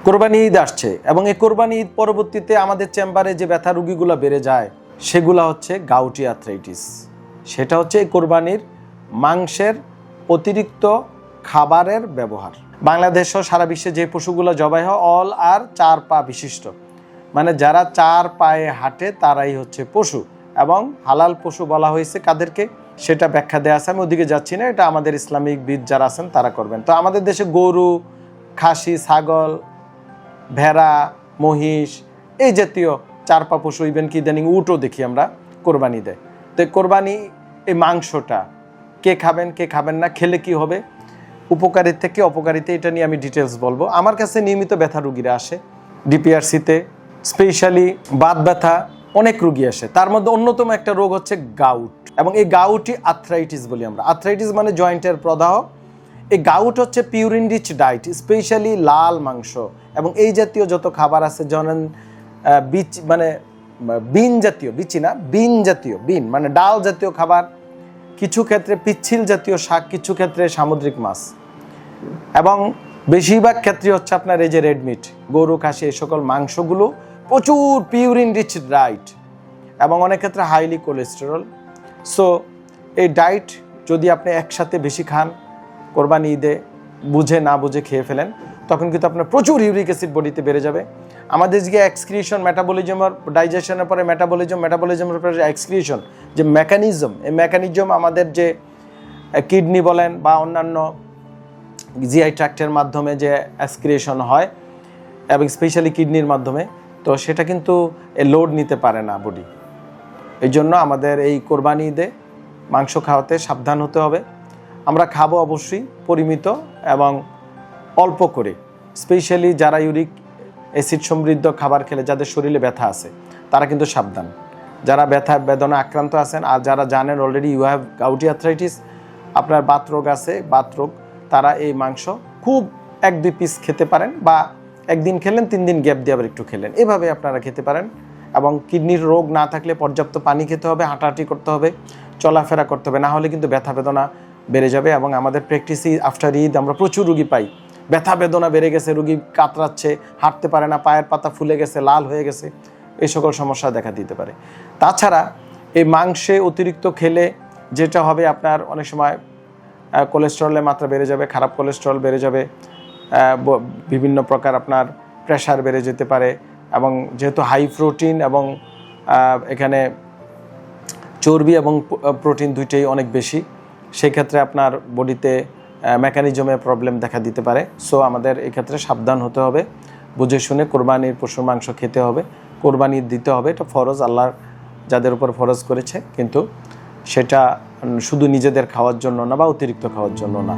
কোরবানি ঈদ আসছে এবং এই কোরবানি ঈদ পরবর্তীতে আমাদের চেম্বারে যে ব্যথা রোগীগুলো বেড়ে যায় সেগুলো হচ্ছে গাউটি আর্থ্রাইটিস। সেটা হচ্ছে এই কোরবানির মাংসের অতিরিক্ত খাবারের ব্যবহার। বাংলাদেশ সহ সারা বিশ্বে যে পশুগুলো জবাই হয় অল আর 4 পা বিশিষ্ট, মানে যারা 4 পায়ে হাঁটে তারাই হচ্ছে পশু, এবং হালাল পশু বলা হয়েছে কাদেরকে সেটা ব্যাখ্যা দেওয়া আছে, আমি ওদিকে যাচ্ছি না, এটা আমাদের ইসলামিক বিদ যারা আছেন তারা করবেন। তো আমাদের দেশে গরু, খাসি, ছাগল, ভেড়া, মহিষ এই জাতীয় 4 পা পশু, ইভেন কি ইদানিং উটও দেখি আমরা কোরবানি দেয়। তো কোরবানি এই মাংসটা কে খাবেন কে খাবেন না, খেলে কি হবে, উপকারী থেকে অপকারিতা, এটা নিয়ে আমি ডিটেলস বলবো। আমার কাছে নিয়মিত ব্যথা রুগীরা আসে ডিপিআরসিতে, স্পেশালি বাত ব্যথা অনেক রুগী আসে। তার মধ্যে অন্যতম একটা রোগ হচ্ছে গাউট, এবং এই গাউটই আর্থ্রাইটিস বলি আমরা। আর্থ্রাইটিস মানে জয়েন্টের প্রদাহ। এই গাউট হচ্ছে পিউরিন রিচ ডায়েট, স্পেশালি লাল মাংস এবং এই জাতীয় যত খাবার আছে, যেমন বীজ মানে বিন জাতীয়, বিচি না, বিন জাতীয়, বিন মানে ডাল জাতীয় খাবার, কিছু ক্ষেত্রে পিচ্ছিল জাতীয় শাক, কিছু ক্ষেত্রে সামুদ্রিক মাছ, এবং বেশিরভাগ ক্ষেত্রে হচ্ছে আপনার এই যে রেড মিট, গরু, খাসি, এই সকল মাংসগুলো প্রচুর পিউরিন রিচ ডায়েট এবং অনেক ক্ষেত্রে হাইলি কোলেস্টেরল। সো এই ডায়েট যদি আপনি একসাথে বেশি খান, কোরবানি ঈদে বুঝে না বুঝে খেয়ে ফেলেন, তখন কিন্তু আপনার প্রচুর ইউরিক অ্যাসিড বডিতে বেড়ে যাবে। আমাদের যে এক্সক্রিশন, মেটাবলিজম আর ডাইজেশনের পরে মেটাবলিজমের পরে এক্সক্রিশন যে মেকানিজম, এই মেকানিজম আমাদের যে কিডনি বলেন বা অন্যান্য জিআই ট্র্যাক্টের মাধ্যমে যে এক্সক্রিশন হয় এবং স্পেশালি কিডনির মাধ্যমে, তো সেটা কিন্তু লোড নিতে পারে না বডি। এই জন্য আমাদের এই কোরবানি ঈদে মাংস খাওয়াতে সাবধান হতে হবে। আমরা খাবো অবশ্যই পরিমিত এবং অল্প করে, স্পেশালি যারা ইউরিক অ্যাসিড সমৃদ্ধ খাবার খেলে যাদের শরীরে ব্যথা আছে তারা কিন্তু সাবধান, যারা ব্যথা বেদনা আক্রান্ত আছেন, আর যারা জানেন already you have gouty arthritis, আপনার বাত রোগ আছে, বাত রোগ, তারা এই মাংস খুব 1-2 পিস খেতে পারেন, বা একদিন খেলেন 3 দিন গ্যাপ দিয়ে আবার একটু খেলেন, এভাবে আপনারা খেতে পারেন। এবং কিডনির রোগ না থাকলে পর্যাপ্ত পানি খেতে হবে, হাঁটাহাঁটি করতে হবে, চলাফেরা করতে হবে, না হলে কিন্তু ব্যথা বেদনা বেড়ে যাবে। এবং আমাদের প্র্যাকটিসে আফটার ঈদ আমরা প্রচুর রুগী পাই, ব্যথা বেদনা বেড়ে গেছে, রুগী কাতরাচ্ছে, হাঁটতে পারে না, পায়ের পাতা ফুলে গেছে, লাল হয়ে গেছে, এই সকল সমস্যা দেখা দিতে পারে। তাছাড়া এই মাংসে অতিরিক্ত খেলে যেটা হবে, আপনার অনেক সময় কোলেস্টেরলের মাত্রা বেড়ে যাবে, খারাপ কোলেস্টেরল বেড়ে যাবে, বিভিন্ন প্রকার আপনার প্রেশার বেড়ে যেতে পারে, এবং যেহেতু হাই প্রোটিন এবং এখানে চর্বি এবং প্রোটিন দুইটাই অনেক বেশি, সেক্ষেত্রে আপনার বডিতে মেকানিজমে প্রবলেম দেখা দিতে পারে। সো আমাদের এক্ষেত্রে সাবধান হতে হবে, বুঝে শুনে কোরবানির পশুর মাংস খেতে হবে, কোরবানি দিতে হবে। এটা ফরজ, আল্লাহ যাদের উপর ফরজ করেছে, কিন্তু সেটা শুধু নিজেদের খাওয়ার জন্য না বা অতিরিক্ত খাওয়ার জন্য না।